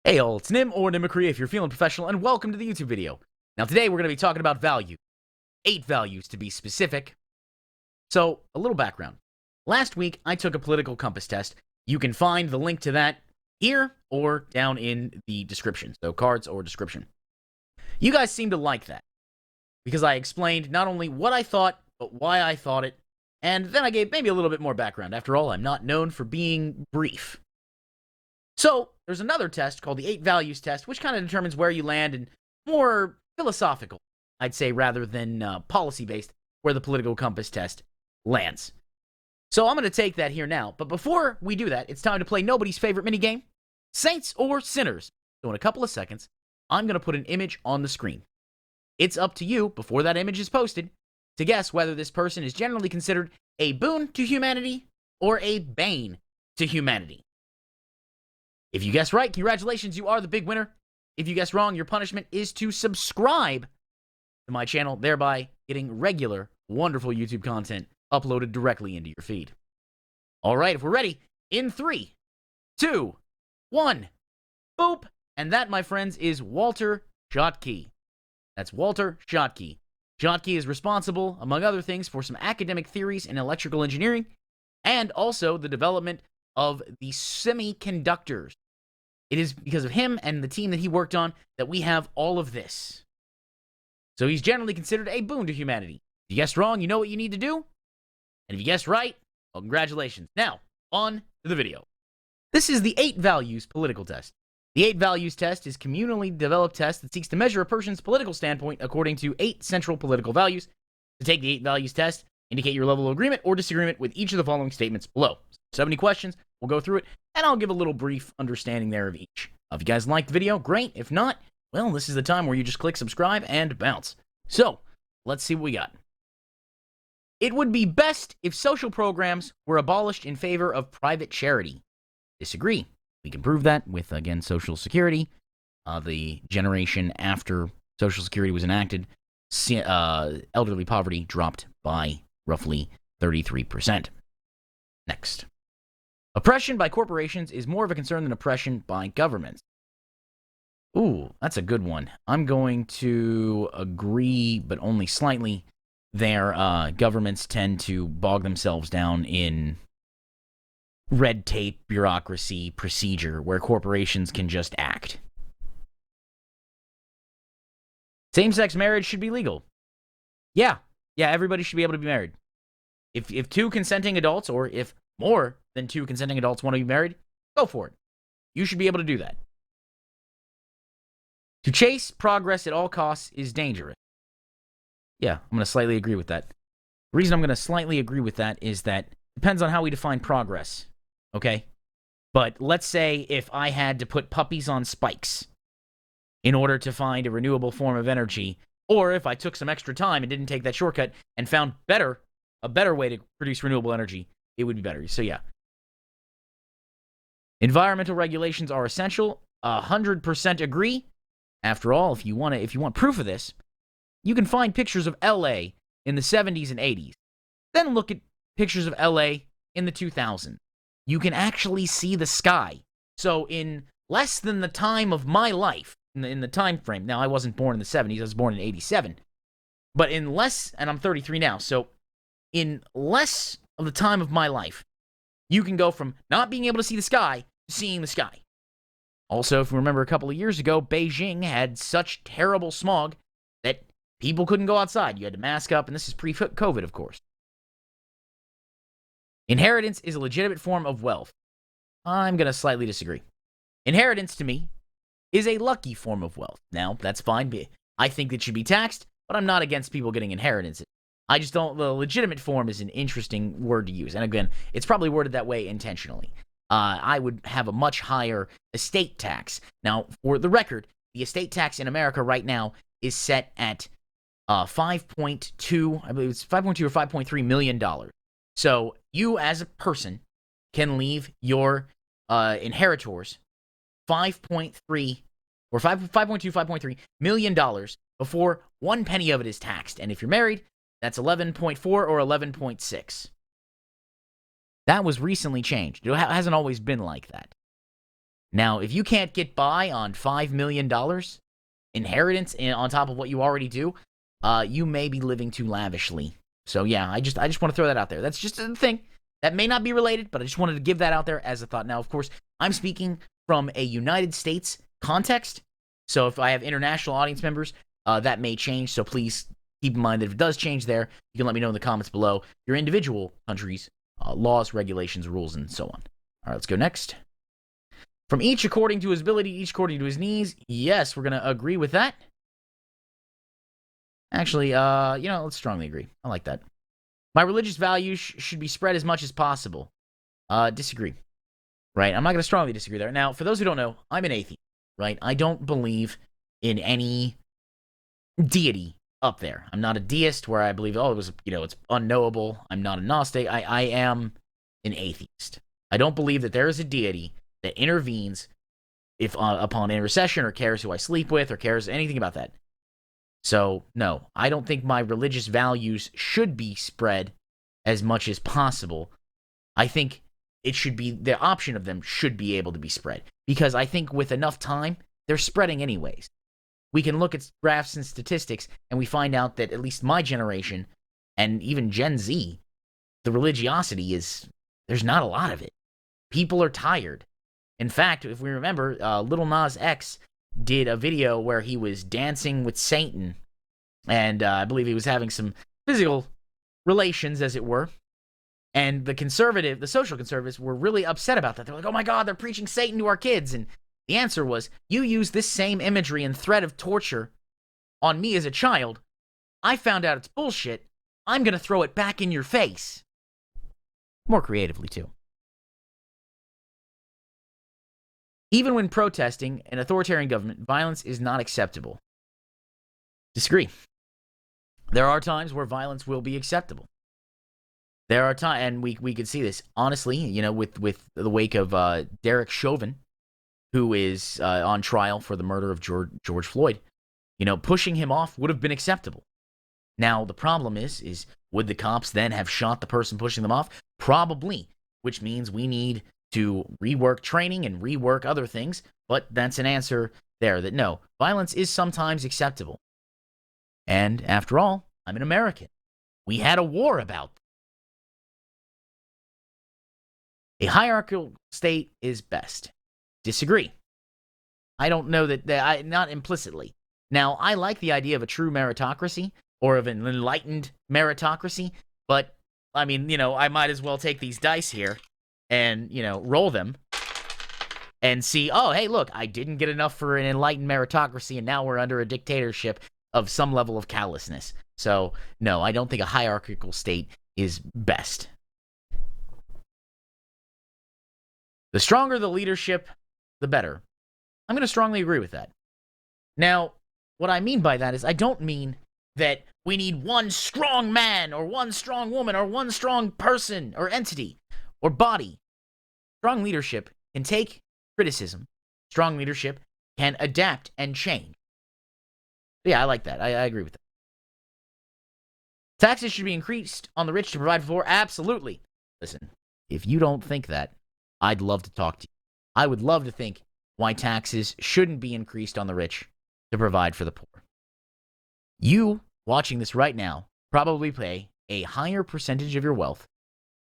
Hey all, it's Nim or Nimicry if you're feeling professional, and welcome to the YouTube video. Now today we're going to be talking about value. 8 values to be specific. So, a little background. Last week I took a political compass test. You can find the link to that here or down in the description. So cards or description. You guys seem to like that because I explained not only what I thought, but why I thought it, and then I gave maybe a little bit more background. After all, I'm not known for being brief. So, there's another test called the 8 values test, which kind of determines where you land and more philosophical, I'd say, rather than policy-based, where the political compass test lands. So I'm going to take that here now. But before we do that, it's time to play nobody's favorite minigame, Saints or Sinners. So in a couple of seconds, I'm going to put an image on the screen. It's up to you, before that image is posted, to guess whether this person is generally considered a boon to humanity or a bane to humanity. If you guess right, congratulations, you are the big winner. If you guess wrong, your punishment is to subscribe to my channel, thereby getting regular, wonderful YouTube content uploaded directly into your feed. All right, if we're ready, in 3, 2, 1, boop. And that, my friends, is Walter Schottky. That's Walter Schottky. Schottky is responsible, among other things, for some academic theories in electrical engineering and also the development of the semiconductors. It is because of him and the team that he worked on that we have all of this. So he's generally considered a boon to humanity. If you guessed wrong, you know what you need to do. And if you guessed right, well, congratulations. Now, on to the video. This is the 8 values political test. The 8 values test is a communally developed test that seeks to measure a person's political standpoint according to 8 central political values. To take the 8 values test, indicate your level of agreement or disagreement with each of the following statements below. 70 questions. We'll go through it, and I'll give a little brief understanding there of each. If you guys liked the video, great. If not, well, this is the time where you just click subscribe and bounce. So, let's see what we got. It would be best if social programs were abolished in favor of private charity. Disagree. We can prove that with, again, Social Security. The generation after Social Security was enacted, elderly poverty dropped by roughly 33%. Next. Oppression by corporations is more of a concern than oppression by governments. Ooh, that's a good one. I'm going to agree, but only slightly. Their governments tend to bog themselves down in red tape, bureaucracy, procedure, where corporations can just act. Same-sex marriage should be legal. Yeah, everybody should be able to be married. If 2 consenting adults, or if more than 2 consenting adults want to be married, go for it. You should be able to do that. To chase progress at all costs is dangerous. Yeah, I'm going to slightly agree with that. The reason I'm going to slightly agree with that is that it depends on how we define progress, okay? But let's say if I had to put puppies on spikes in order to find a renewable form of energy, or if I took some extra time and didn't take that shortcut and found a better way to produce renewable energy, it would be better. So yeah. Environmental regulations are essential. 100% agree. After all, if you want proof of this, you can find pictures of LA in the 70s and 80s. Then look at pictures of LA in the 2000s. You can actually see the sky. So in less than the time of my life, in the time frame, now I wasn't born in the 70s, I was born in 87. But in less, and I'm 33 now, so in less of the time of my life, you can go from not being able to see the sky to seeing the sky. Also, if you remember a couple of years ago, Beijing had such terrible smog that people couldn't go outside. You had to mask up, and this is pre-COVID, of course. Inheritance is a legitimate form of wealth. I'm going to slightly disagree. Inheritance, to me, is a lucky form of wealth. Now, that's fine. I think it should be taxed, but I'm not against people getting inheritances. I just don't. The legitimate form is an interesting word to use. And again, it's probably worded that way intentionally. I would have a much higher estate tax. Now, for the record, the estate tax in America right now is set at 5.2, I believe it's 5.2 or $5.3 million. So you as a person can leave your inheritors 5.3 or 5.2, $5.3 million before 1 penny of it is taxed. And if you're married, that's 11.4 or 11.6. That was recently changed. It hasn't always been like that. Now, if you can't get by on $5 million inheritance on top of what you already do, you may be living too lavishly. So yeah, I just want to throw that out there. That's just a thing. That may not be related, but I just wanted to give that out there as a thought. Now, of course, I'm speaking from a United States context. So if I have international audience members, that may change. So please keep in mind that if it does change there, you can let me know in the comments below your individual countries' laws, regulations, rules, and so on. All right, let's go next. From each according to his ability, each according to his needs. Yes, we're going to agree with that. Actually, let's strongly agree. I like that. My religious values should be spread as much as possible. Disagree. Right? I'm not going to strongly disagree there. Now, for those who don't know, I'm an atheist. Right? I don't believe in any deity up there. I'm not a deist where I believe, it's unknowable. I'm not a Gnostic. I am an atheist. I don't believe that there is a deity that intervenes upon intercession or cares who I sleep with or cares anything about that. So, no, I don't think my religious values should be spread as much as possible. I think it should be, the option of them should be able to be spread. Because I think with enough time, they're spreading anyways. We can look at graphs and statistics, and we find out that at least my generation, and even Gen Z, the religiosity there's not a lot of it. People are tired. In fact, if we remember, Lil Nas X did a video where he was dancing with Satan, and I believe he was having some physical relations, as it were, and the social conservatives were really upset about that. They're like, oh my God, they're preaching Satan to our kids, and the answer was, you use this same imagery and threat of torture on me as a child, I found out it's bullshit, I'm gonna throw it back in your face. More creatively, too. Even when protesting an authoritarian government, violence is not acceptable. Disagree. There are times where violence will be acceptable. There are times, and we could see this, honestly, with the wake of Derek Chauvin, who is on trial for the murder of George Floyd. Pushing him off would have been acceptable. Now, the problem is would the cops then have shot the person pushing them off? Probably, which means we need to rework training and rework other things, but that's an answer there that no, violence is sometimes acceptable. And after all, I'm an American. We had a war about it. A hierarchical state is best. Disagree. I don't know that not implicitly. Now, I like the idea of a true meritocracy or of an enlightened meritocracy, but I might as well take these dice here and, roll them and see, oh, hey, look, I didn't get enough for an enlightened meritocracy, and now we're under a dictatorship of some level of callousness. So, no, I don't think a hierarchical state is best. The stronger the leadership, the better. I'm going to strongly agree with that. Now, what I mean by that is I don't mean that we need one strong man or one strong woman or one strong person or entity or body. Strong leadership can take criticism. Strong leadership can adapt and change. Yeah, I like that. I agree with that. Taxes should be increased on the rich to provide for the poor. Absolutely. Listen, if you don't think that, I'd love to talk to you. I would love to think why taxes shouldn't be increased on the rich to provide for the poor. You, watching this right now, probably pay a higher percentage of your wealth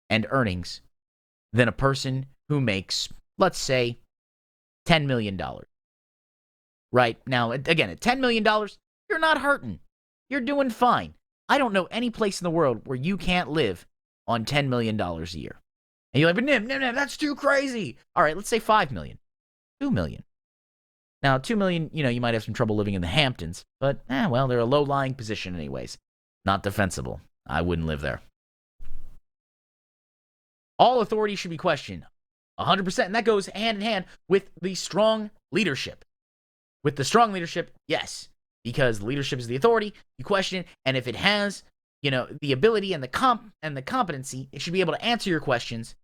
and earnings than a person who makes, let's say, $10 million. Right? Now, again, at $10 million, you're not hurting. You're doing fine. I don't know any place in the world where you can't live on $10 million a year. And you're like, but Nim, that's too crazy. All right, let's say $5 million. $2 million. Now, $2 million, you might have some trouble living in the Hamptons, but, they're a low-lying position anyways. Not defensible. I wouldn't live there. All authority should be questioned. 100%, and that goes hand in hand with the strong leadership. With the strong leadership, yes, because leadership is the authority, you question it, and if it has, the ability and the competency, it should be able to answer your questions.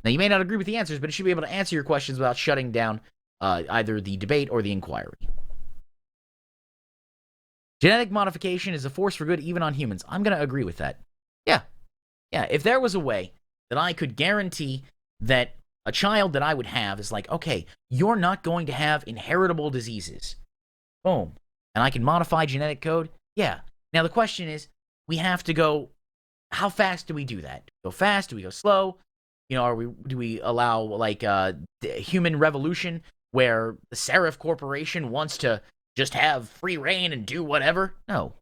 Now, you may not agree with the answers, but it should be able to answer your questions without shutting down either the debate or the inquiry. Genetic modification is a force for good even on humans. I'm going to agree with that. Yeah, if there was a way that I could guarantee that a child that I would have is like, okay, you're not going to have inheritable diseases. Boom. And I can modify genetic code? Yeah. Now the question is, we have to go, how fast do we do that? Do we go fast? Do we go slow? You know, do we allow like human revolution where the Serif Corporation wants to just have free reign and do whatever? No,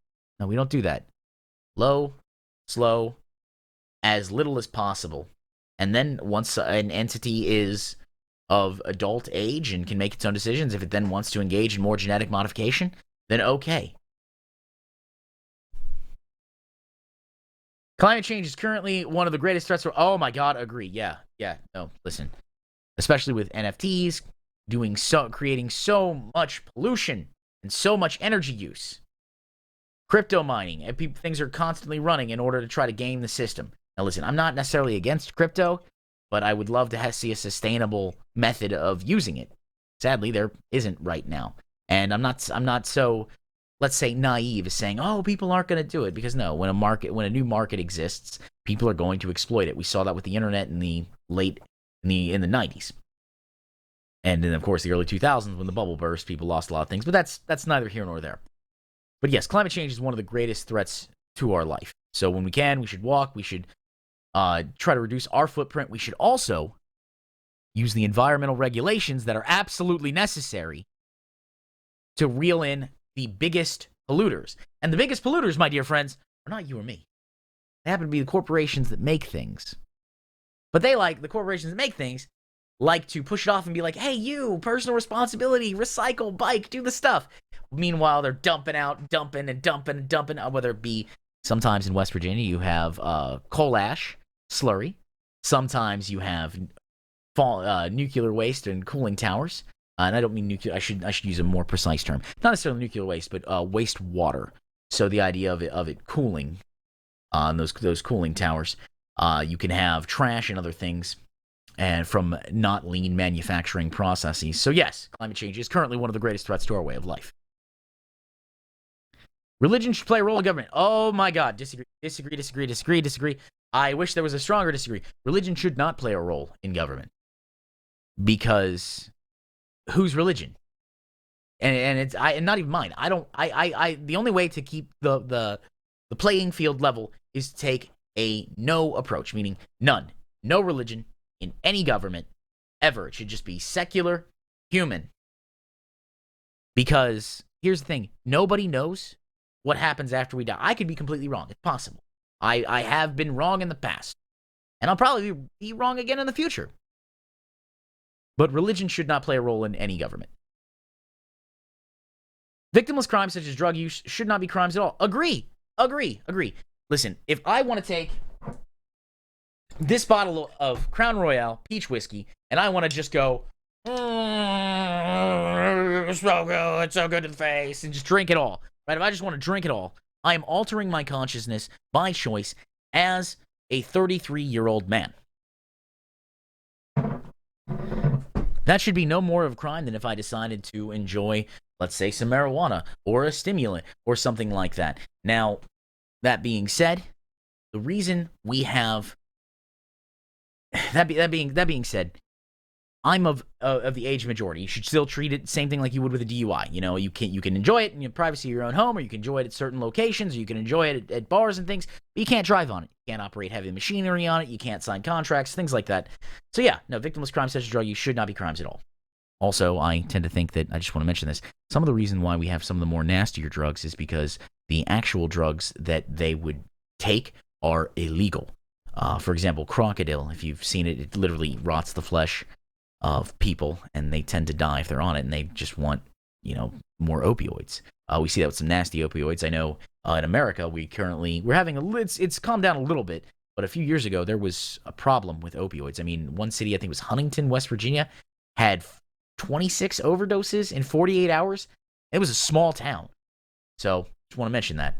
we don't do that. Low, slow, as little as possible. And then once an entity is of adult age and can make its own decisions, if it then wants to engage in more genetic modification, then okay. Climate change is currently one of the greatest threats. Oh my God, agree. Yeah. No, listen. Especially with NFTs creating so much pollution and so much energy use. Crypto mining, and things are constantly running in order to try to game the system. Now listen, I'm not necessarily against crypto, but I would love to see a sustainable method of using it. Sadly, there isn't right now. And I'm not so, let's say, naive as saying, oh, people aren't going to do it, because no, when a new market exists, people are going to exploit it. We saw that with the internet in the 90s. And then, of course, the early 2000s, when the bubble burst, people lost a lot of things. But that's neither here nor there. But yes, climate change is one of the greatest threats to our life. So when we can, we should walk. We should try to reduce our footprint. We should also use the environmental regulations that are absolutely necessary to reel in the biggest polluters. And the biggest polluters, my dear friends, are not you or me. They happen to be the corporations that make things. But the corporations that make things like to push it off and be like, hey, you, personal responsibility, recycle, bike, do the stuff. Meanwhile, they're dumping, whether it be sometimes in West Virginia, you have coal ash, slurry. Sometimes you have nuclear waste and cooling towers. And I don't mean nuclear. I should use a more precise term. Not necessarily nuclear waste, but wastewater. So the idea of it cooling on those cooling towers. You can have trash and other things, and from not lean manufacturing processes. So yes, climate change is currently one of the greatest threats to our way of life. Religion should play a role in government. Oh my God, disagree. I wish there was a stronger disagree. Religion should not play a role in government, because whose religion? And it's not even mine. The only way to keep the playing field level is to take a no approach, meaning none, no religion in any government ever. It should just be secular, human. Because here's the thing, nobody knows what happens after we die. I could be completely wrong. It's possible. I have been wrong in the past, and I'll probably be wrong again in the future. But religion should not play a role in any government. Victimless crimes such as drug use should not be crimes at all. Agree. Listen, if I want to take this bottle of Crown Royale peach whiskey and I want to just go, it's so good to the face, and just drink it all, right? If I just want to drink it all, I am altering my consciousness by choice as a 33-year-old man. That should be no more of a crime than if I decided to enjoy, let's say, some marijuana or a stimulant or something like that. Now, that being said, the reason we have that being said, I'm of the age majority. You should still treat it same thing like you would with a DUI. You know, you can enjoy it in the privacy of your own home, or you can enjoy it at certain locations, or you can enjoy it at bars and things, but you can't drive on it. You can't operate heavy machinery on it. You can't sign contracts, things like that. So yeah, no, victimless crimes such as drug use should not be crimes at all. Also, I tend to think that, I just want to mention this, some of the reason why we have some of the more nastier drugs is because the actual drugs that they would take are illegal. For example, crocodile, if you've seen it, it literally rots the flesh of people, and they tend to die if they're on it, and they just want, more opioids. We see that with some nasty opioids. I know in America, we're having it's calmed down a little bit, but a few years ago, there was a problem with opioids. I mean, one city, I think it was Huntington, West Virginia, had 26 overdoses in 48 hours. It was a small town. So, just want to mention that.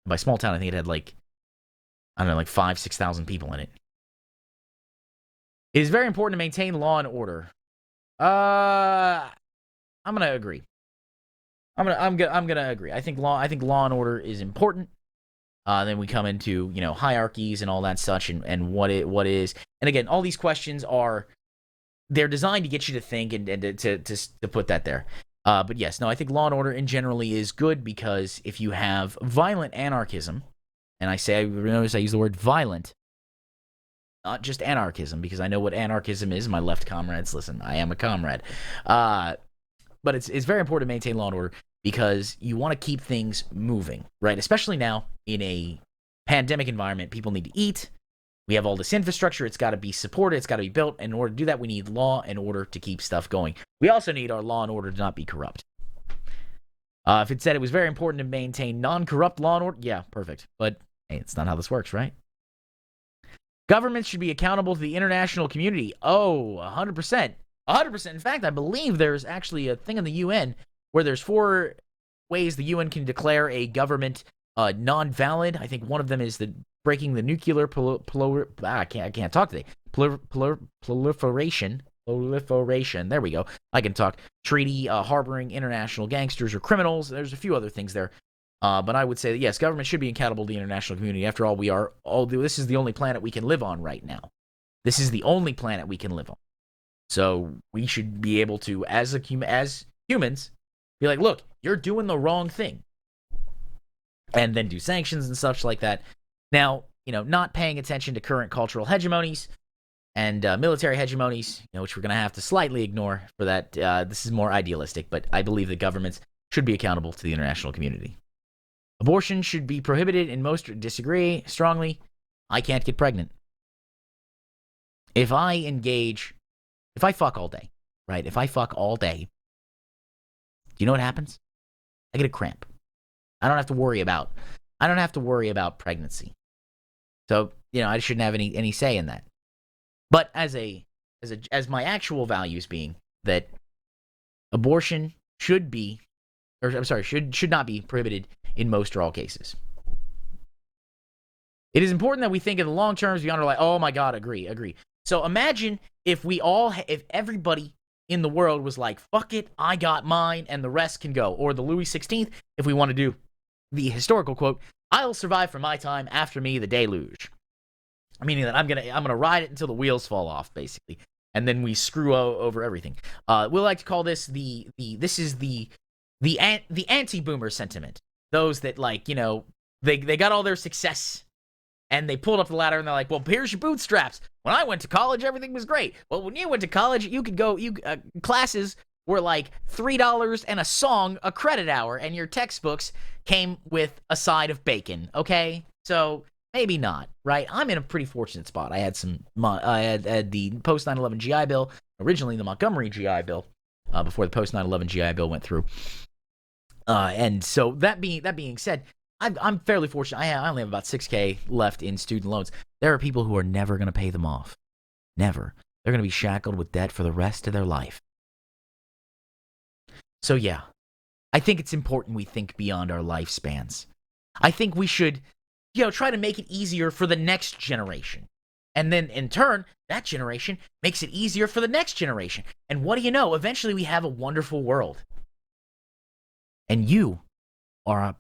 By small town, I think it had like 5,000-6,000 people in it. It is very important to maintain law and order. I'm gonna agree. I'm gonna agree. I think law and order is important. Then we come into hierarchies and all that such, and what is. And again, all these questions are they're designed to get you to think and to put that there. But yes, no, I think law and order in generally is good because if you have violent anarchism, and notice I use the word violent, not just anarchism, because I know what anarchism is. My left comrades, listen, I am a comrade. But it's very important to maintain law and order because you want to keep things moving, right? Especially now in a pandemic environment, people need to eat. We have all this infrastructure. It's got to be supported. It's got to be built. In order to do that, we need law and order to keep stuff going. We also need our law and order to not be corrupt. If it said it was very important to maintain non-corrupt law and order, yeah, perfect. But hey, it's not how this works, right? Governments should be accountable to the international community. Oh, 100%. 100%. In fact, I believe there's actually a thing in the UN where there's 4 ways the UN can declare a government non-valid. I think one of them is the breaking the nuclear I can't talk today. Proliferation. There we go. I can talk. Treaty, harboring international gangsters or criminals. There's a few other things there. But I would say that, yes, government should be accountable to the international community. After all, this is the only planet we can live on right now. This is the only planet we can live on. So we should be able to, as humans, be like, look, you're doing the wrong thing. And then do sanctions and such like that. Now, not paying attention to current cultural hegemonies and military hegemonies, which we're going to have to slightly ignore for that. This is more idealistic, but I believe that governments should be accountable to the international community. Abortion should be prohibited in most. Disagree strongly. I can't get pregnant. If I fuck all day, right? If I fuck all day, do you know what happens? I get a cramp. I don't have to worry about pregnancy. So, I shouldn't have any say in that. But as my actual values being that abortion should not be prohibited in most or all cases. It is important that we think in the long terms beyond our life. Oh my God, agree. So imagine if everybody in the world was like, fuck it, I got mine and the rest can go. Or the Louis XVI, if we want to do the historical quote, I'll survive for my time, after me the deluge. Meaning that I'm gonna ride it until the wheels fall off, basically. And then we screw over everything. We'll like to call this the anti-boomer sentiment. Those that they got all their success and they pulled up the ladder and they're like, well, here's your bootstraps. When I went to college, everything was great. Well, when you went to college, you could go, classes were like $3 and a song a credit hour, and your textbooks came with a side of bacon, okay? So maybe not, right? I'm in a pretty fortunate spot. I had the post 9/11 GI Bill, originally the Montgomery GI Bill, before the post 9/11 GI Bill went through. And so that being said, I'm fairly fortunate. I only have about $6,000 left in student loans. There are people who are never going to pay them off. Never. They're going to be shackled with debt for the rest of their life. So yeah, I think it's important we think beyond our lifespans. I think we should, try to make it easier for the next generation. And then, in turn, that generation makes it easier for the next generation. And what do you know? Eventually, we have a wonderful world. And you are a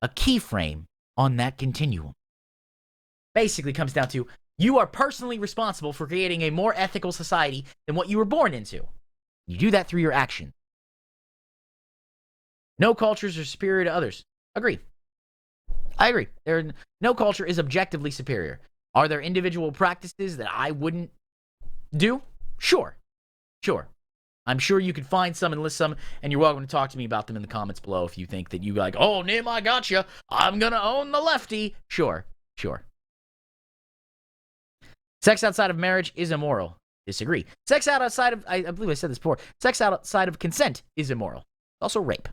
keyframe on that continuum. Basically comes down to, you are personally responsible for creating a more ethical society than what you were born into. You do that through your action. No cultures are superior to others. I agree. No culture is objectively superior. Are there individual practices that I wouldn't do? Sure. I'm sure you could find some and list some, and you're welcome to talk to me about them in the comments below if you think that you like, oh, Nim, I got you. I'm going to own the lefty. Sure. Sex outside of marriage is immoral. Disagree. Sex outside of, I believe I said this before, sex outside of consent is immoral. Also rape.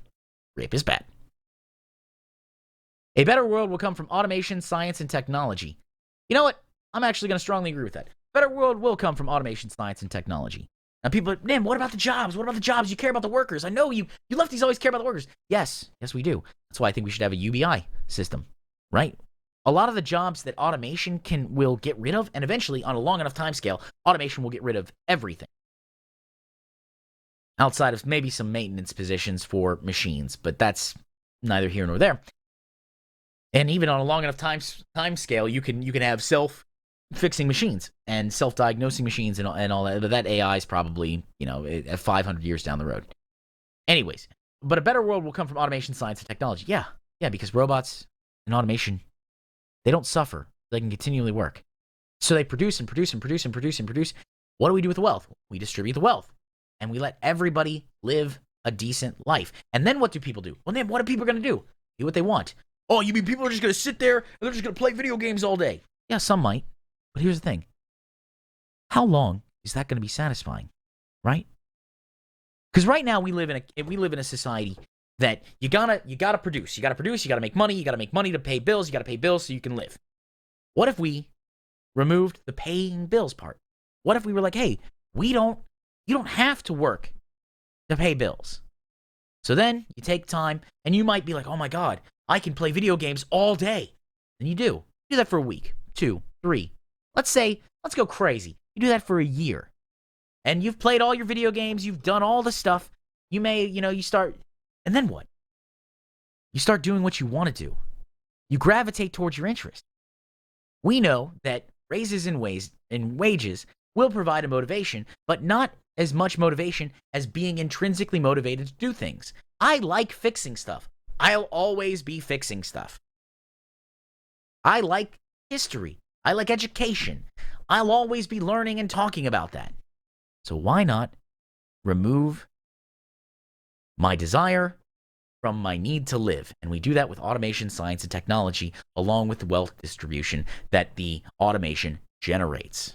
Rape is bad. A better world will come from automation, science, and technology. You know what? I'm actually going to strongly agree with that. A better world will come from automation, science, and technology. Now people are, Nim, what about the jobs? You care about the workers. I know you lefties always care about the workers. Yes, we do. That's why I think we should have a UBI system, right? A lot of the jobs that automation will get rid of, and eventually, on a long enough time scale, automation will get rid of everything. Outside of maybe some maintenance positions for machines, but that's neither here nor there. And even on a long enough time scale, you can have fixing machines and self-diagnosing machines and all that. But that AI is probably, 500 years down the road. Anyways, but a better world will come from automation, science, and technology. Yeah, because robots and automation, they don't suffer. They can continually work. So they produce and produce and produce and produce and produce. What do we do with the wealth? We distribute the wealth. And we let everybody live a decent life. And then what do people do? Well, then what are people going to do? Do what they want. Oh, you mean people are just going to sit there and they're just going to play video games all day? Yeah, some might. But here's the thing. How long is that going to be satisfying? Right? Because right now we live in a society that you gotta produce. You gotta produce, you gotta make money to pay bills, you gotta pay bills so you can live. What if we removed the paying bills part? What if we were like, hey, you don't have to work to pay bills. So then you take time and you might be like, oh my God, I can play video games all day. And you do. You do that for a week, 2, 3. Let's go crazy. You do that for a year. And you've played all your video games, you've done all the stuff. You may, you start, and then what? You start doing what you want to do. You gravitate towards your interest. We know that raises in wages will provide a motivation, but not as much motivation as being intrinsically motivated to do things. I like fixing stuff. I'll always be fixing stuff. I like history. I like education. I'll always be learning and talking about that. So why not remove my desire from my need to live? And we do that with automation, science, and technology, along with the wealth distribution that the automation generates.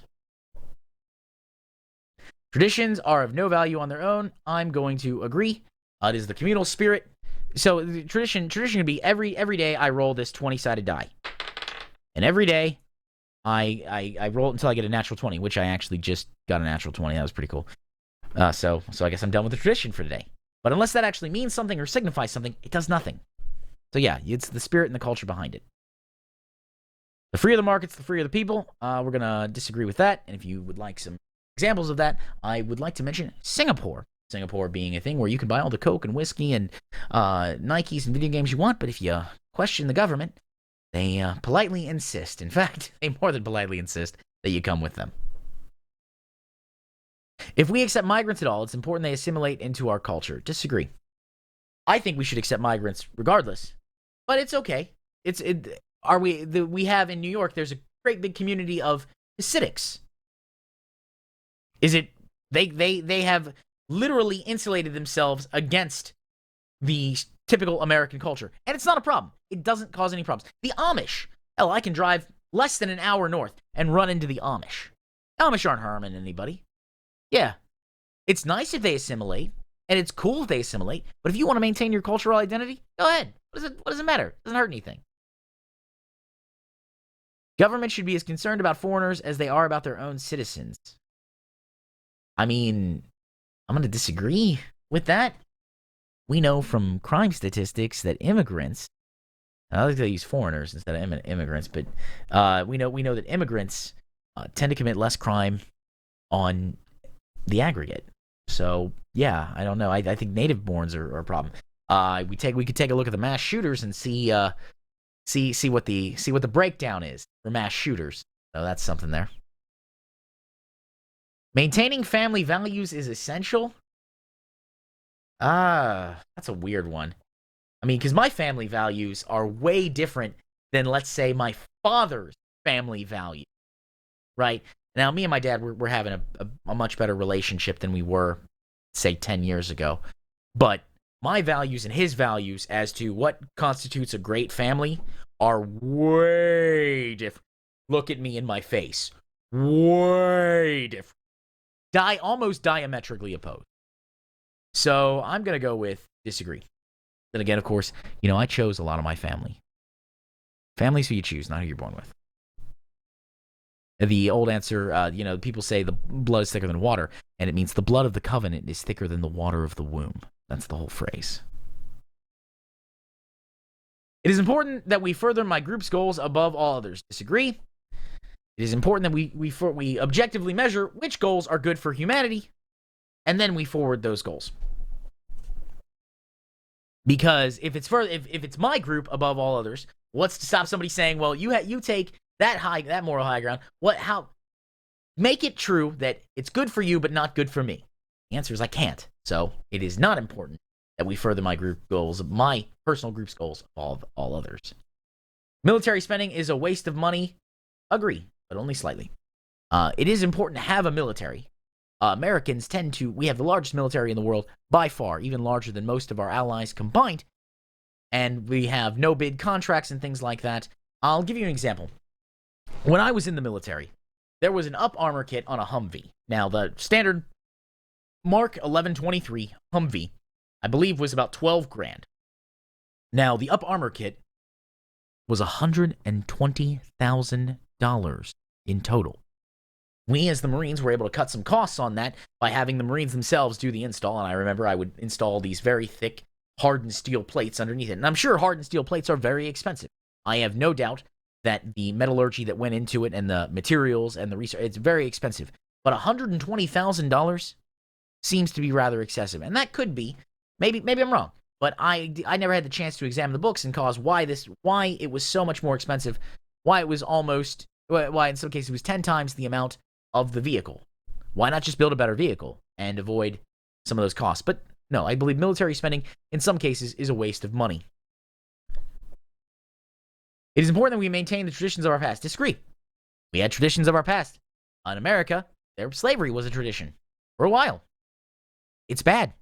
Traditions are of no value on their own. I'm going to agree. It is the communal spirit. So the tradition would be every day I roll this 20-sided die. And every day I roll it until I get a natural 20, which I actually just got a natural 20. That was pretty cool. So I guess I'm done with the tradition for today. But unless that actually means something or signifies something, it does nothing. So yeah, it's the spirit and the culture behind it. The freer the markets, the freer the people. We're going to disagree with that. And if you would like some examples of that, I would like to mention Singapore. Singapore being a thing where you can buy all the Coke and whiskey and Nikes and video games you want, but if you question the government, they politely insist. In fact, they more than politely insist that you come with them. If we accept migrants at all, it's important they assimilate into our culture. Disagree. I think we should accept migrants regardless, but it's okay. We have in New York, there's a great big community of Hasidics. They have literally insulated themselves against the typical American culture. And it's not a problem. It doesn't cause any problems. The Amish. Hell, I can drive less than an hour north and run into the Amish. The Amish aren't harming anybody. Yeah. It's nice if they assimilate, and it's cool if they assimilate, but if you want to maintain your cultural identity, go ahead. What does it matter? It doesn't hurt anything. Government should be as concerned about foreigners as they are about their own citizens. I mean, I'm going to disagree with that. We know from crime statistics that immigrants, I like to use foreigners instead of immigrants, but we know that immigrants tend to commit less crime on the aggregate. So yeah, I don't know. I think native-borns are a problem. We could take a look at the mass shooters and see what the breakdown is for mass shooters. So that's something there. Maintaining family values is essential. That's a weird one. I mean, because my family values are way different than, let's say, my father's family value. Right? Now, me and my dad, we're having a much better relationship than we were, say, 10 years ago. But my values and his values as to what constitutes a great family are way different. Look at me in my face. Way different. Almost diametrically opposed. So I'm going to go with disagree. Then again, of course, I chose a lot of my family. Family's who you choose, not who you're born with. The old answer, people say the blood is thicker than water, and it means the blood of the covenant is thicker than the water of the womb. That's the whole phrase. It is important that we further my group's goals above all others. Disagree. It is important that we objectively measure which goals are good for humanity, and then we forward those goals. Because if it's my group above all others, what's to stop somebody saying, well, you take that moral high ground. How make it true that it's good for you but not good for me? The answer is I can't. So it is not important that we further my group goals, my personal group's goals of all others. Military spending is a waste of money. Agree, but only slightly. It is important to have a military. Americans we have the largest military in the world by far, even larger than most of our allies combined. And we have no-bid contracts and things like that. I'll give you an example. When I was in the military, there was an up armor kit on a Humvee. Now, the standard Mark 1123 Humvee, I believe, was about $12,000. Now, the up armor kit was $120,000 in total. We, as the Marines, were able to cut some costs on that by having the Marines themselves do the install. And I remember I would install these very thick, hardened steel plates underneath it. And I'm sure hardened steel plates are very expensive. I have no doubt that the metallurgy that went into it and the materials and the research, it's very expensive. But $120,000 seems to be rather excessive. And that could be, maybe I'm wrong, but I never had the chance to examine the books and cause why it was so much more expensive, why it was why in some cases it was 10 times the amount of the vehicle. Why not just build a better vehicle and avoid some of those costs? But no, I believe military spending in some cases is a waste of money. It is important that we maintain the traditions of our past. Disagree. We had traditions of our past. In America, slavery was a tradition for a while. It's bad.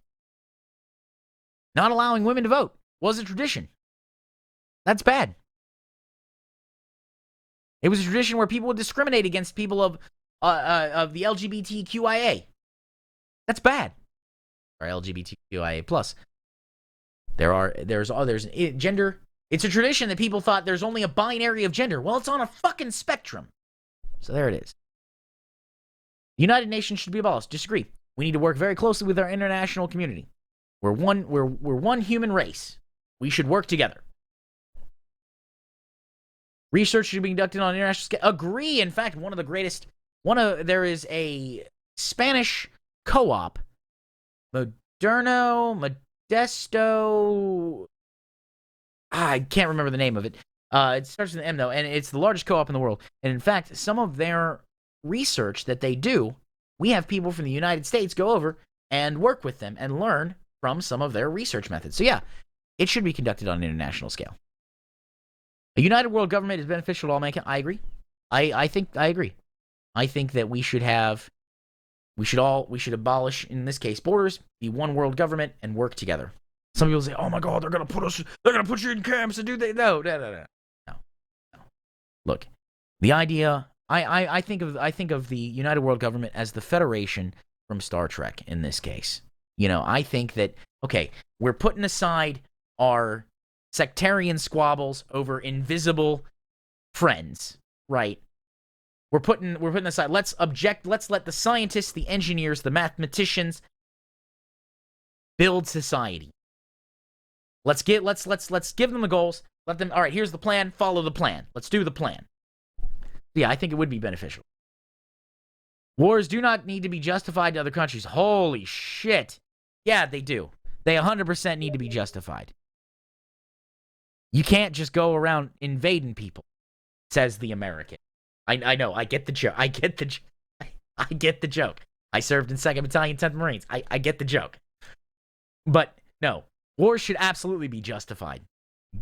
Not allowing women to vote was a tradition. That's bad. It was a tradition where people would discriminate against people of the LGBTQIA. That's bad. Or LGBTQIA plus. There's gender. It's a tradition that people thought there's only a binary of gender. Well, it's on a fucking spectrum. So there it is. The United Nations should be abolished. Disagree. We need to work very closely with our international community. We're one human race. We should work together. Research should be conducted on an international scale. Agree. In fact, there is a Spanish co-op, Modesto. I can't remember the name of it. It starts with an M, though, and it's the largest co-op in the world. And in fact, some of their research that they do, we have people from the United States go over and work with them and learn from some of their research methods. So yeah, it should be conducted on an international scale. A united world government is beneficial to all mankind. I agree. I agree. I think that we should abolish, in this case, borders, be one world government, and work together. Some people say, "Oh my God, they're gonna put you in camps and do that." No. Look, the idea. I think of the United World Government as the Federation from Star Trek in this case. I think that we're putting aside our sectarian squabbles over invisible friends, right? We're putting aside. Let's let the scientists, the engineers, the mathematicians build society. Let's give them the goals. Let them. All right, here's the plan. Follow the plan. Let's do the plan. Yeah, I think it would be beneficial. Wars do not need to be justified to other countries. Holy shit. Yeah, they do. They 100% need to be justified. You can't just go around invading people, says the American. I know. I get the joke. I get the joke. I served in 2nd Battalion, 10th Marines. I get the joke. But no, wars should absolutely be justified.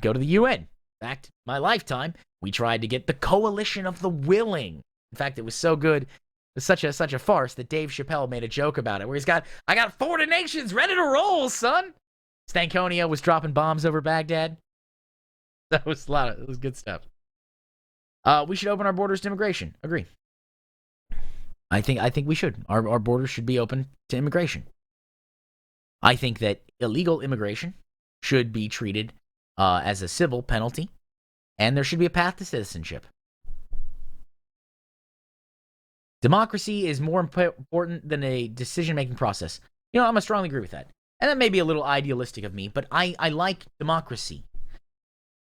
Go to the UN. In fact, my lifetime, we tried to get the Coalition of the Willing. In fact, it was so good. It was such a farce that Dave Chappelle made a joke about it, where I got 40 nations ready to roll, son. Stankonia was dropping bombs over Baghdad. That was it was good stuff. We should open our borders to immigration. Agree. I think we should. Our borders should be open to immigration. I think that illegal immigration should be treated as a civil penalty, and there should be a path to citizenship. Democracy is more important than a decision-making process. I'm going to strongly agree with that. And that may be a little idealistic of me, but I like democracy.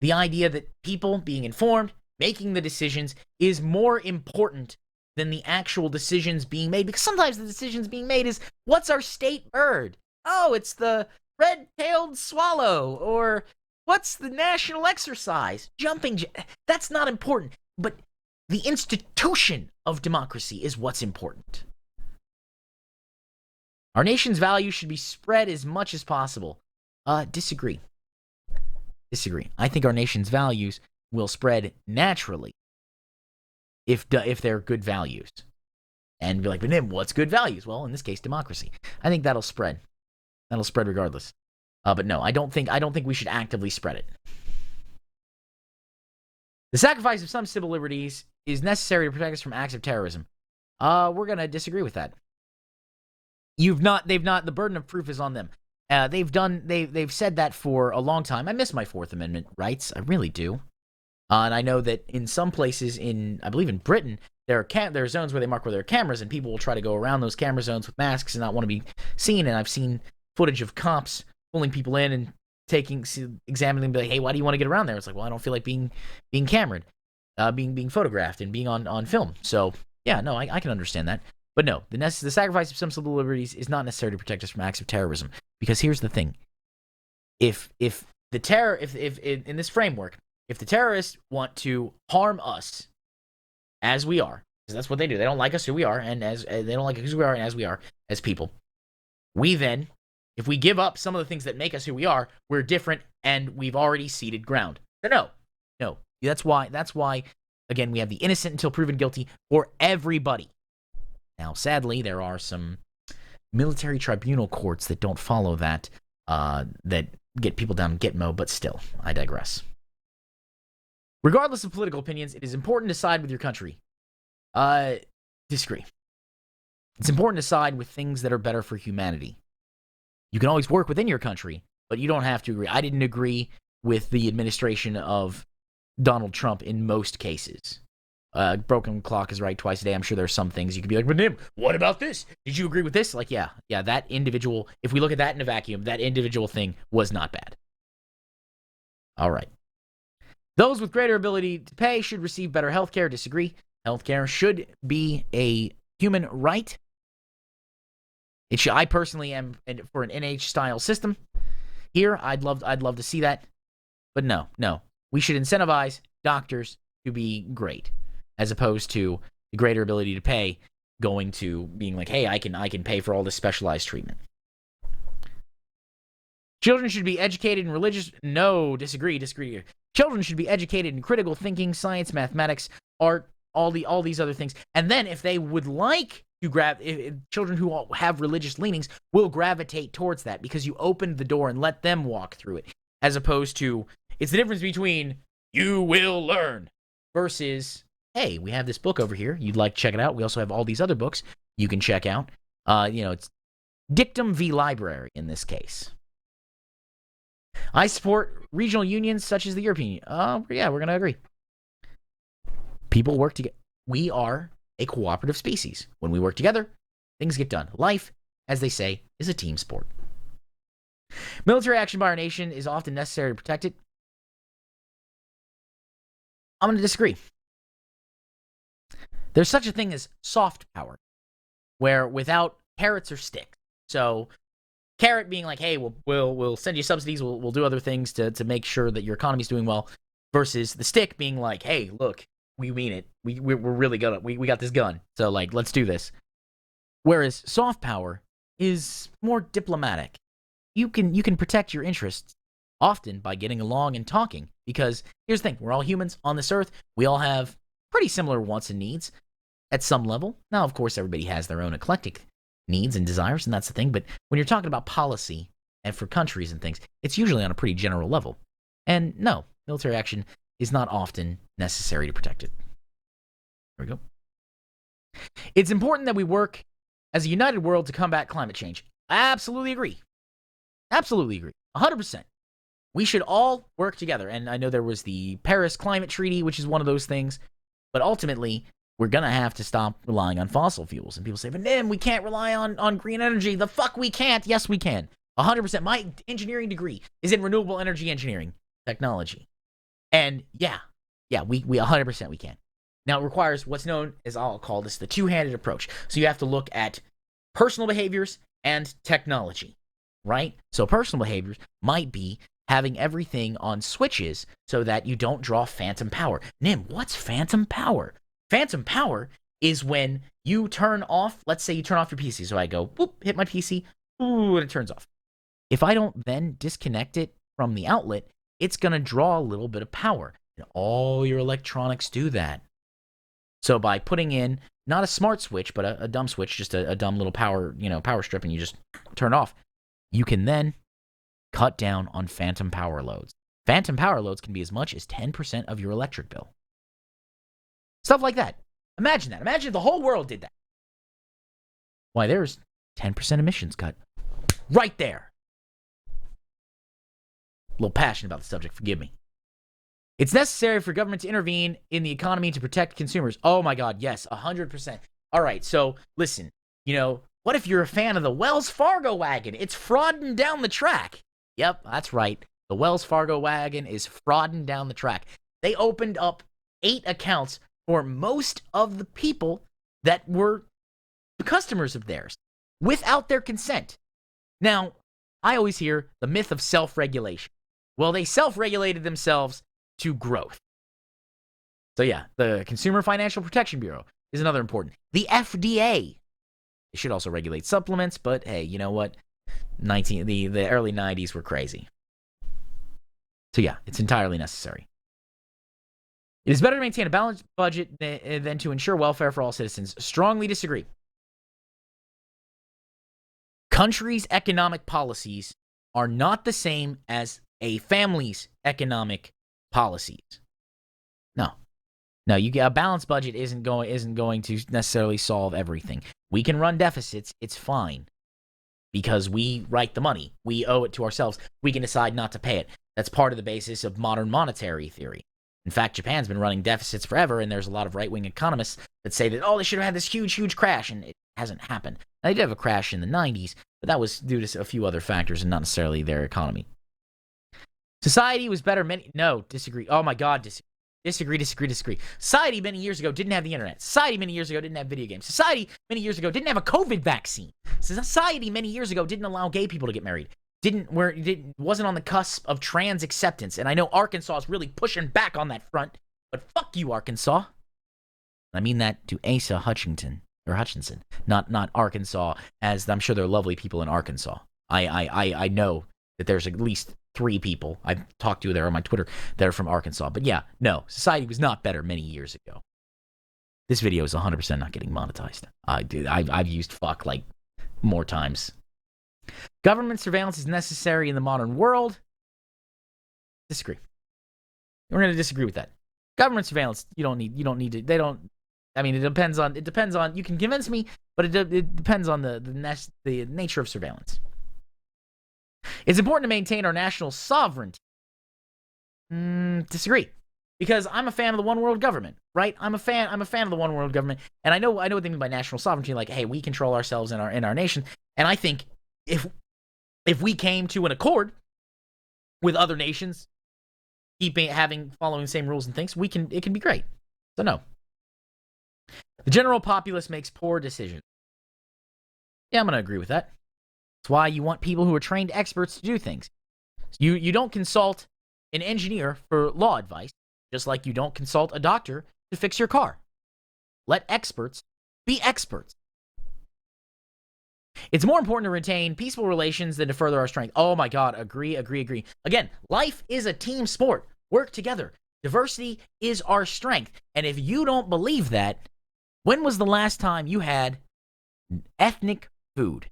The idea that people being informed, making the decisions, is more important than the actual decisions being made. Because sometimes the decisions being made is, what's our state bird? Oh, it's the red-tailed swallow. Or what's the national exercise? Jumping. That's not important. But the institution of democracy is what's important. Our nation's values should be spread as much as possible. Disagree. I think our nation's values will spread naturally if they're good values. And be like, but then what's good values? Well, in this case, democracy. I think that'll spread. That'll spread regardless. But no, I don't think we should actively spread it. The sacrifice of some civil liberties is necessary to protect us from acts of terrorism. We're gonna disagree with that. The burden of proof is on them. They've said that for a long time. I miss my Fourth Amendment rights. I really do. And I know that in some places I believe in Britain, there are zones where they mark where there are cameras, and people will try to go around those camera zones with masks and not want to be seen. And I've seen footage of cops pulling people in and examining them, and be like, hey, why do you want to get around there? It's like, well, I don't feel like being cameraed, being photographed and being on film. So yeah, no, I can understand that. But no, the sacrifice of some civil liberties is not necessary to protect us from acts of terrorism. Because here's the thing: if in this framework, if the terrorists want to harm us as we are, because that's what they do, they don't like us who we are, and they don't like us who we are, and as we are as people, we then, if we give up some of the things that make us who we are, we're different, and we've already ceded ground. So no, that's why again we have the innocent until proven guilty for everybody. Now, sadly, there are some military tribunal courts that don't follow that, that get people down in Gitmo, but still, I digress. Regardless of political opinions, it is important to side with your country. Disagree. It's important to side with things that are better for humanity. You can always work within your country, but you don't have to agree. I didn't agree with the administration of Donald Trump in most cases. Broken clock is right twice a day. I'm sure there's some things you could be like, but Nim, what about this? Did you agree with this? Like, yeah, that individual, if we look at that in a vacuum, that individual thing was not bad. All right. Those with greater ability to pay should receive better health care. Disagree. Health care should be a human right. I personally am for an NH-style system. Here, I'd love to see that. But no. We should incentivize doctors to be great, as opposed to the greater ability to pay going to being like, hey, I can pay for all this specialized treatment. Children should be educated in religious... No, disagree. Children should be educated in critical thinking, science, mathematics, art, all these other things. And then if they would like to children who have religious leanings will gravitate towards that, because you opened the door and let them walk through it, as opposed to, it's the difference between you will learn versus, hey, we have this book over here. You'd like to check it out. We also have all these other books you can check out. It's dictum v. library in this case. I support regional unions such as the European Union. Yeah, we're going to agree. People work together. We are a cooperative species. When we work together, things get done. Life, as they say, is a team sport. Military action by our nation is often necessary to protect it. I'm going to disagree. There's such a thing as soft power, where without carrots or sticks. So, carrot being like, hey, we'll send you subsidies, we'll do other things to make sure that your economy's doing well, versus the stick being like, hey, look, we mean it. We're really good. We got this gun. So, like, let's do this. Whereas soft power is more diplomatic. You can protect your interests often by getting along and talking. Because here's the thing. We're all humans on this earth. We all have pretty similar wants and needs at some level. Now, of course, everybody has their own eclectic needs and desires, and that's the thing. But when you're talking about policy and for countries and things, it's usually on a pretty general level. And no, military action is not often necessary to protect it. There we go. It's important that we work as a united world to combat climate change. I absolutely agree. 100%. We should all work together. And I know there was the Paris Climate Treaty, which is one of those things. But ultimately, we're going to have to stop relying on fossil fuels. And people say, but Nim, we can't rely on green energy. The fuck we can't. Yes, we can. 100%. My engineering degree is in renewable energy engineering technology. And yeah, we 100% we can. Now, it requires what's known as, I'll call this the two-handed approach. So you have to look at personal behaviors and technology, right? So personal behaviors might be having everything on switches so that you don't draw phantom power. Nim, what's phantom power? Phantom power is when you turn off, let's say you turn off your PC. So I go, boop, hit my PC, ooh, and it turns off. If I don't then disconnect it from the outlet, it's going to draw a little bit of power. And all your electronics do that. So by putting in, not a smart switch, but a dumb switch, just a dumb little power, power strip, and you just turn it off, you can then cut down on phantom power loads. Phantom power loads can be as much as 10% of your electric bill. Stuff like that. Imagine that. Imagine if the whole world did that. Why, there's 10% emissions cut. Right there. A little passionate about the subject, forgive me. It's necessary for government to intervene in the economy to protect consumers. Oh my God, yes, 100%. All right, so listen, what if you're a fan of the Wells Fargo wagon? It's frauding down the track. Yep, that's right. The Wells Fargo wagon is frauding down the track. They opened up 8 accounts for most of the people that were customers of theirs without their consent. Now, I always hear the myth of self-regulation. Well, they self-regulated themselves to growth. So yeah, the Consumer Financial Protection Bureau is another important. The FDA. They should also regulate supplements, but hey, you know what? The early 90s were crazy. So yeah, it's entirely necessary. It is better to maintain a balanced budget than to ensure welfare for all citizens. Strongly disagree. Countries' economic policies are not the same as a family's economic policies. No, you get a balanced budget isn't going to necessarily solve everything. We can run deficits, it's fine. Because we write the money. We owe it to ourselves. We can decide not to pay it. That's part of the basis of modern monetary theory. In fact, Japan's been running deficits forever, and there's a lot of right-wing economists that say that, they should have had this huge, huge crash, and it hasn't happened. Now, they did have a crash in the 90s, but that was due to a few other factors and not necessarily their economy. Society was better no, disagree. Oh my God, disagree. Society many years ago didn't have the internet. Society many years ago didn't have video games. Society many years ago didn't have a COVID vaccine. Society many years ago didn't allow gay people to get married. Wasn't on the cusp of trans acceptance. And I know Arkansas is really pushing back on that front, but fuck you, Arkansas. I mean that to Asa Hutchinson, not Arkansas, as I'm sure there are lovely people in Arkansas. I know that there's at least 3 people I've talked to there on my Twitter that are from Arkansas. But yeah, no, society was not better many years ago. This video is 100% not getting monetized. I've used fuck like more times. Government surveillance is necessary in the modern world. Disagree. We're going to disagree with that. Government surveillance, you don't need to, they don't, I mean, it depends on, you can convince me, but it depends on the nature of surveillance. It's important to maintain our national sovereignty. Disagree. Because I'm a fan of the one world government, right? I'm a fan of the one world government, and I know what they mean by national sovereignty, like, hey, we control ourselves in our nation. And I think if we came to an accord with other nations, following the same rules and things, it can be great. So no. The general populace makes poor decisions. Yeah, I'm going to agree with that. That's why you want people who are trained experts to do things. You don't consult an engineer for law advice, just like you don't consult a doctor to fix your car. Let experts be experts. It's more important to retain peaceful relations than to further our strength. Oh my God, agree. Again, life is a team sport. Work together. Diversity is our strength. And if you don't believe that, when was the last time you had ethnic food?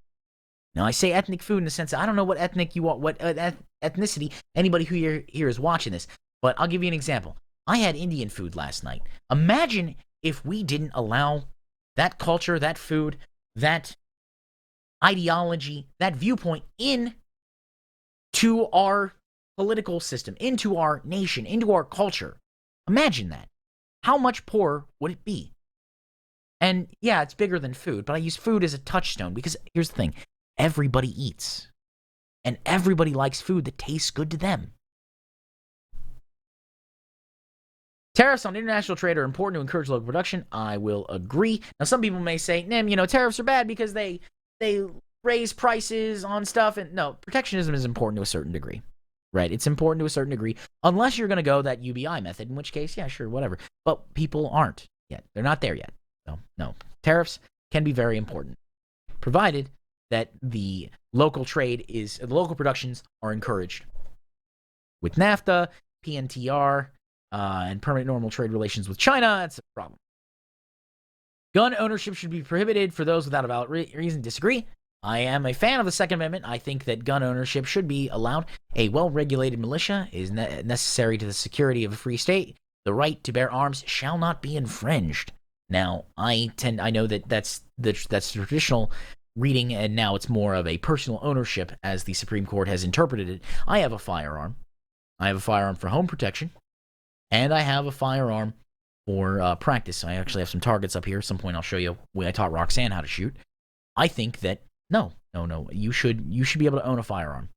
Now, I say ethnic food in the sense that I don't know what ethnicity anybody who here is watching this, but I'll give you an example. I had Indian food last night. Imagine if we didn't allow that culture, that food, that ideology, that viewpoint into our political system, into our nation, into our culture. Imagine that. How much poorer would it be? And yeah, it's bigger than food, but I use food as a touchstone because here's the thing. Everybody eats. And everybody likes food that tastes good to them. Tariffs on international trade are important to encourage local production. I will agree. Now, some people may say, Nim, tariffs are bad because they raise prices on stuff. And no, protectionism is important to a certain degree. Right? It's important to a certain degree. Unless you're going to go that UBI method, in which case, yeah, sure, whatever. But people aren't. yet. They're not there yet. So, no. Tariffs can be very important, provided that the local productions are encouraged. With NAFTA, PNTR, and permanent normal trade relations with China, that's a problem. Gun ownership should be prohibited for those without a valid reason. Disagree. I am a fan of the Second Amendment. I think that gun ownership should be allowed. A well-regulated militia is necessary to the security of a free state. The right to bear arms shall not be infringed. Now, I know that that's the traditional reading, and now it's more of a personal ownership as the Supreme Court has interpreted it. I have a firearm. I have a firearm for home protection, and I have a firearm for practice. I actually have some targets up here. At some point I'll show you when I taught Roxanne how to shoot. I think that no. You should be able to own a firearm.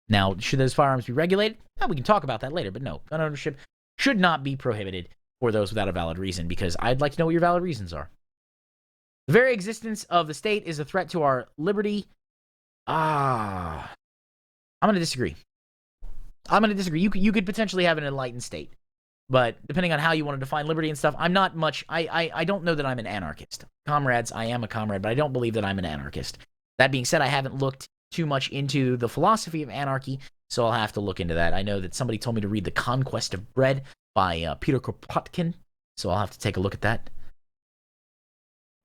Now, should those firearms be regulated? We can talk about that later, but no. Gun ownership should not be prohibited for those without a valid reason, because I'd like to know what your valid reasons are. The very existence of the state is a threat to our liberty. I'm going to disagree. You could potentially have an enlightened state, but depending on how you want to define liberty and stuff, I'm not much. I don't know that I'm an anarchist. Comrades, I am a comrade, but I don't believe that I'm an anarchist. That being said, I haven't looked too much into the philosophy of anarchy, so I'll have to look into that. I know that somebody told me to read The Conquest of Bread by Peter Kropotkin, so I'll have to take a look at that.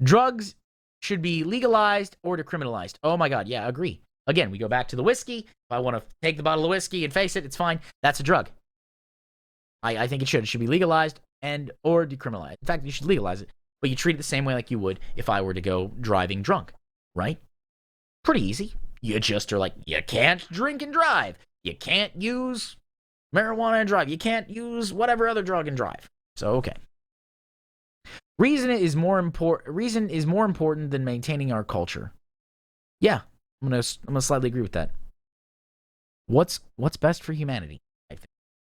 Drugs should be legalized or decriminalized. Oh my God, yeah, agree. Again, we go back to the whiskey. If I want to take the bottle of whiskey and face it, it's fine. That's a drug. I think it should. It should be legalized or decriminalized. In fact, you should legalize it, but you treat it the same way like you would if I were to go driving drunk, right? Pretty easy. You just are like, you can't drink and drive. You can't use marijuana and drive. You can't use whatever other drug and drive. So, okay. Reason is more important than maintaining our culture. Yeah, I'm gonna slightly agree with that. What's best for humanity? I think.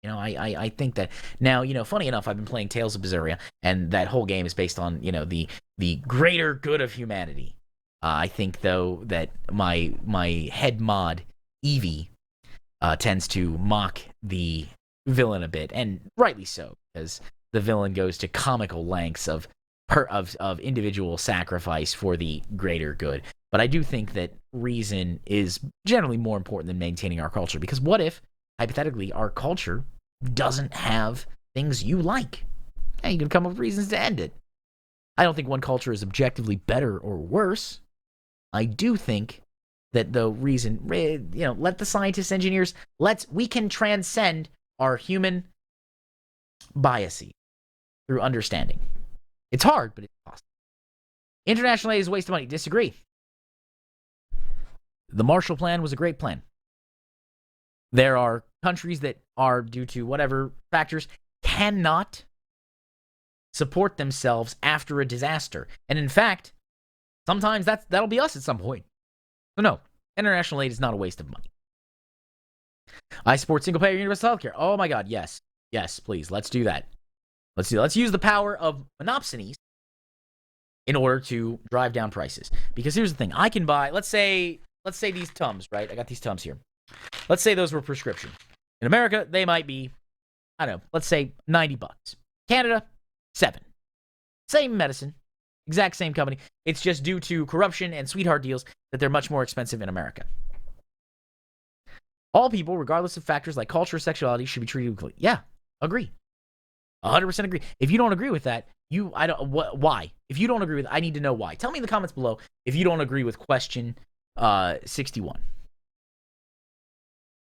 I think that now. Funny enough, I've been playing Tales of Berseria, and that whole game is based on the greater good of humanity. I think though that my head mod Evie tends to mock the villain a bit, and rightly so, because the villain goes to comical lengths of individual sacrifice for the greater good. But I do think that reason is generally more important than maintaining our culture, because what if, hypothetically, our culture doesn't have things you like? You can come up with reasons to end it. I don't think one culture is objectively better or worse. I do think that the reason, let the scientists, engineers, we can transcend our human biases through understanding. It's hard, but it's possible. International aid is a waste of money. Disagree. The Marshall Plan was a great plan. There are countries that are, due to whatever factors, cannot support themselves after a disaster. And in fact, sometimes that'll be us at some point. So no, international aid is not a waste of money. I support single-payer universal healthcare. Oh my God, yes. Yes, please, let's do that. Let's use the power of monopsonies in order to drive down prices. Because here's the thing. I can buy, let's say these Tums, right? I got these Tums here. Let's say those were prescription. In America, they might be, I don't know, let's say $90. Canada, $7. Same medicine, exact same company. It's just due to corruption and sweetheart deals that they're much more expensive in America. All people, regardless of factors like culture or sexuality, should be treated equally. Yeah, agree. 100% agree. If you don't agree with that, why? If you don't agree with it, I need to know why. Tell me in the comments below if you don't agree with question 61.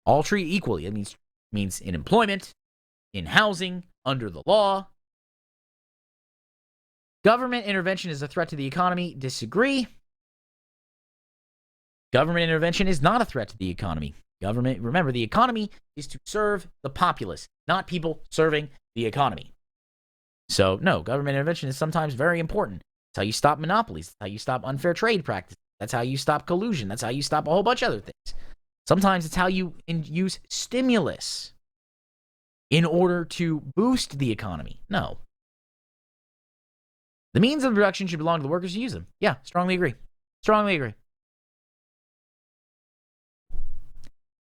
All treated equally. It means in employment, in housing, under the law. Government intervention is a threat to the economy. Disagree. Government intervention is not a threat to the economy. Remember, the economy is to serve the populace, not people serving the economy. So, no, government intervention is sometimes very important. That's how you stop monopolies. That's how you stop unfair trade practices. That's how you stop collusion. That's how you stop a whole bunch of other things. Sometimes it's how you use stimulus in order to boost the economy. No. The means of production should belong to the workers who use them. Yeah, strongly agree. Strongly agree.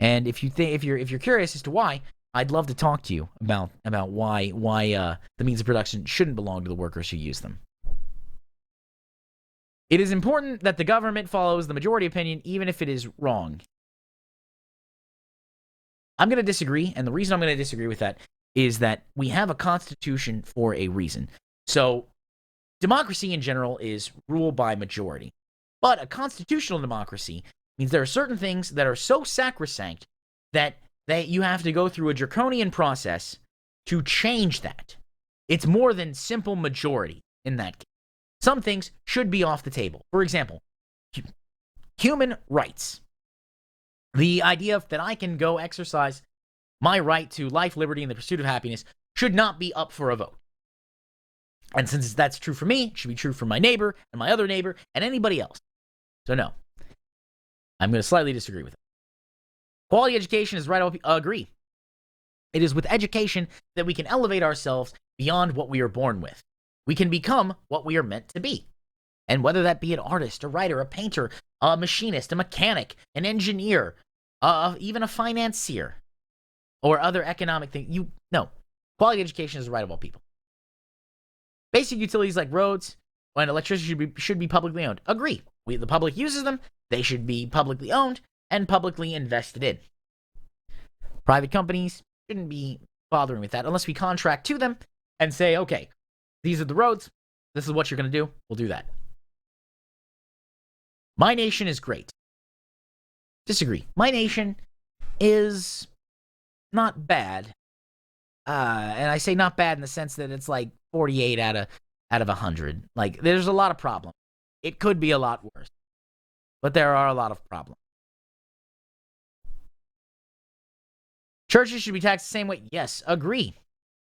And if you're curious as to why, I'd love to talk to you about why the means of production shouldn't belong to the workers who use them. It is important that the government follows the majority opinion, even if it is wrong. I'm going to disagree, and the reason I'm going to disagree with that is that we have a constitution for a reason. So, democracy in general is rule by majority. But a constitutional democracy means there are certain things that are so sacrosanct that you have to go through a draconian process to change that. It's more than simple majority in that case. Some things should be off the table. For example, human rights. The idea that I can go exercise my right to life, liberty, and the pursuit of happiness should not be up for a vote. And since that's true for me, it should be true for my neighbor and my other neighbor and anybody else. So no, I'm going to slightly disagree with it. Quality education is right. I agree. It is with education that we can elevate ourselves beyond what we are born with. We can become what we are meant to be. And whether that be an artist, a writer, a painter, a machinist, a mechanic, an engineer, even a financier, or other economic things, quality education is the right of all people. Basic utilities like roads and electricity should be publicly owned. Agree. The public uses them. They should be publicly owned and publicly invested in. Private companies shouldn't be bothering with that unless we contract to them and say, okay, these are the roads. This is what you're going to do. We'll do that. My nation is great. Disagree. My nation is not bad. And I say not bad in the sense that it's like 48 out of 100. Like, there's a lot of problems. It could be a lot worse. But there are a lot of problems. Churches should be taxed the same way. Yes, agree.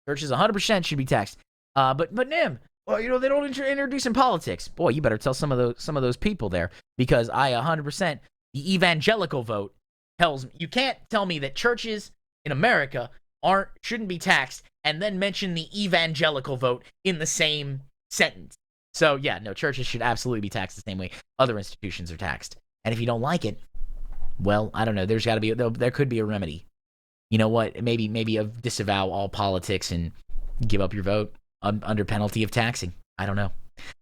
Churches 100% should be taxed. But Nim, well, they don't introduce in politics. Boy, you better tell some of those people there, because I 100%, the evangelical vote tells me. You can't tell me that churches in America shouldn't be taxed and then mention the evangelical vote in the same sentence. So yeah, no, churches should absolutely be taxed the same way other institutions are taxed. And if you don't like it, well, I don't know. There could be a remedy. You know what? Maybe disavow all politics and give up your vote under penalty of taxing. I don't know.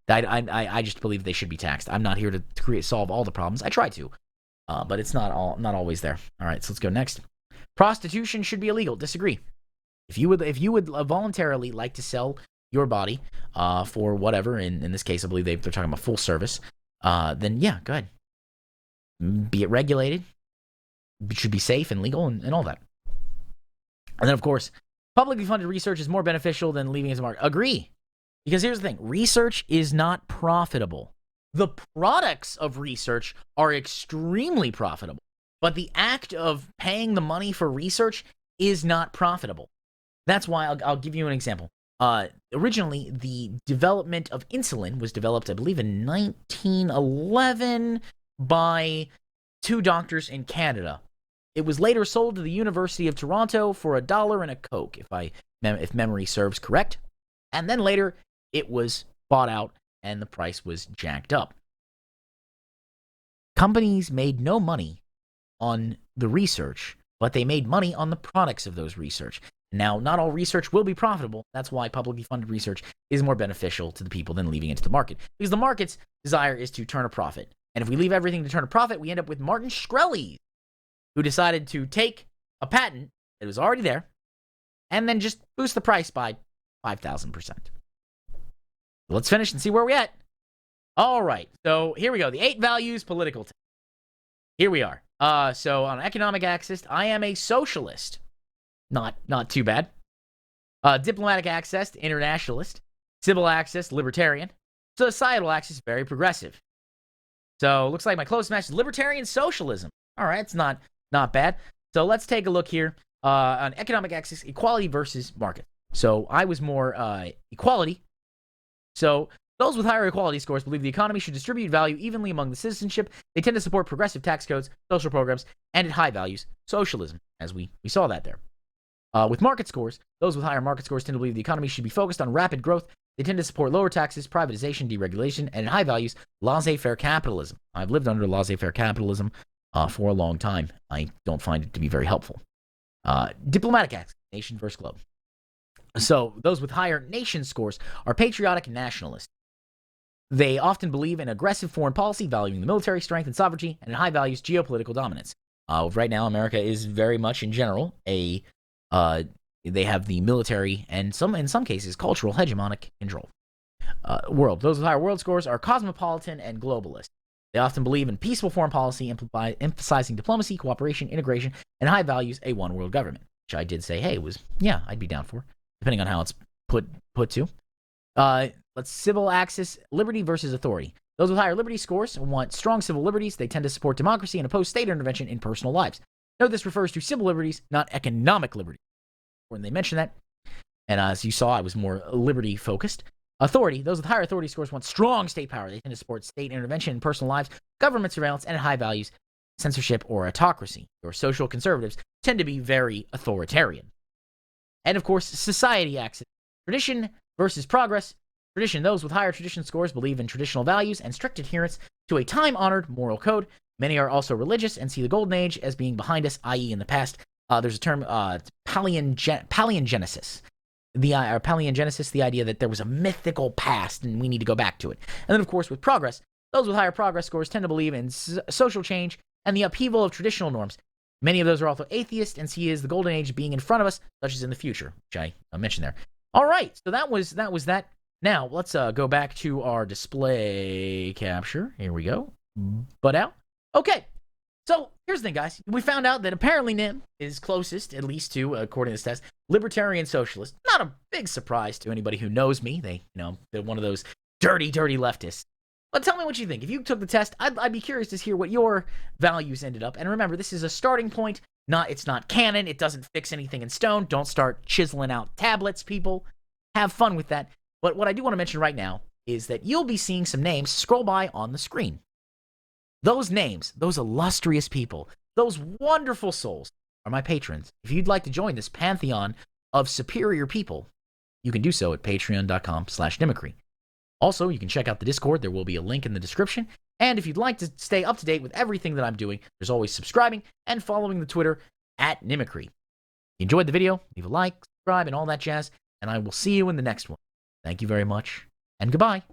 I just believe they should be taxed. I'm not here to solve all the problems. I try to, but it's not always there. All right, so let's go next. Prostitution should be illegal. Disagree. If you would voluntarily like to sell your body for whatever, in this case, I believe they're talking about full service, then yeah, go ahead. Be it regulated. It should be safe and legal and all that. And then, of course, publicly funded research is more beneficial than leaving it as a market. Agree. Because here's the thing. Research is not profitable. The products of research are extremely profitable. But the act of paying the money for research is not profitable. That's why I'll give you an example. Originally, the development of insulin was developed, I believe, in 1911 by two doctors in Canada. It was later sold to the University of Toronto for $1 and a Coke, if memory serves correct. And then later, it was bought out and the price was jacked up. Companies made no money on the research, but they made money on the products of those research. Now, not all research will be profitable. That's why publicly funded research is more beneficial to the people than leaving it to the market. Because the market's desire is to turn a profit. And if we leave everything to turn a profit, we end up with Martin Shkreli, who decided to take a patent that was already there and then just boost the price by 5,000%. Let's finish and see where we're at. All right, so here we go. The 8 values political. Here we are. So on economic axis, I am a socialist. Not too bad. Diplomatic axis, internationalist. Civil axis, libertarian. Societal axis, very progressive. So looks like my closest match is libertarian socialism. All right, it's not bad. So let's take a look here on economic axis, equality versus market. So I was more equality. So those with higher equality scores believe the economy should distribute value evenly among the citizenship. They tend to support progressive tax codes, social programs, and at high values, socialism, as we saw that there. With market scores, those with higher market scores tend to believe the economy should be focused on rapid growth. They tend to support lower taxes, privatization, deregulation, and at high values, laissez-faire capitalism. I've lived under laissez-faire capitalism for a long time. I don't find it to be very helpful. Diplomatic axis. nation versus globe. So those with higher nation scores are patriotic and nationalist. They often believe in aggressive foreign policy, valuing the military strength and sovereignty, and in high values geopolitical dominance. Right now, America is very much, in general, they have the military and in some cases, cultural hegemonic control. World. Those with higher world scores are cosmopolitan and globalist. They often believe in peaceful foreign policy, emphasizing diplomacy, cooperation, integration, and high values a one world government. Which I did say, hey, I'd be down for, depending on how it's put to. Let's civil axis, liberty versus authority. Those with higher liberty scores want strong civil liberties. They tend to support democracy and oppose state intervention in personal lives. Note this refers to civil liberties, not economic liberty. When they mention that, and as you saw, I was more liberty focused. Authority. Those with higher authority scores want strong state power. They tend to support state intervention in personal lives, government surveillance, and high values, censorship or autocracy. Your social conservatives tend to be very authoritarian. And of course, society axis. Tradition versus progress. Tradition. Those with higher tradition scores believe in traditional values and strict adherence to a time-honored moral code. Many are also religious and see the golden age as being behind us, i.e. in the past. There's a term, paleogenesis. Paleogenesis, the idea that there was a mythical past and we need to go back to it. And then, of course, with progress, those with higher progress scores tend to believe in social change and the upheaval of traditional norms. Many of those are also atheists and see as the golden age being in front of us, such as in the future, which I mentioned there. All right, so that was that. Now, let's go back to our display capture. Here we go. Butt out. Okay, so here's the thing, guys. We found out that apparently Nim is closest, at least to, according to this test, libertarian socialist. Not a big surprise to anybody who knows me. They're one of those dirty leftists. But tell me what you think. If you took the test, I'd be curious to hear what your values ended up. And remember, this is a starting point. It's not canon. It doesn't fix anything in stone. Don't start chiseling out tablets, people. Have fun with that. But what I do want to mention right now is that you'll be seeing some names scroll by on the screen. Those names, those illustrious people, those wonderful souls are my patrons. If you'd like to join this pantheon of superior people, you can do so at patreon.com/Nimicry. Also, you can check out the Discord. There will be a link in the description. And if you'd like to stay up to date with everything that I'm doing, there's always subscribing and following the Twitter at Nimicry. If you enjoyed the video, leave a like, subscribe, and all that jazz. And I will see you in the next one. Thank you very much, and goodbye.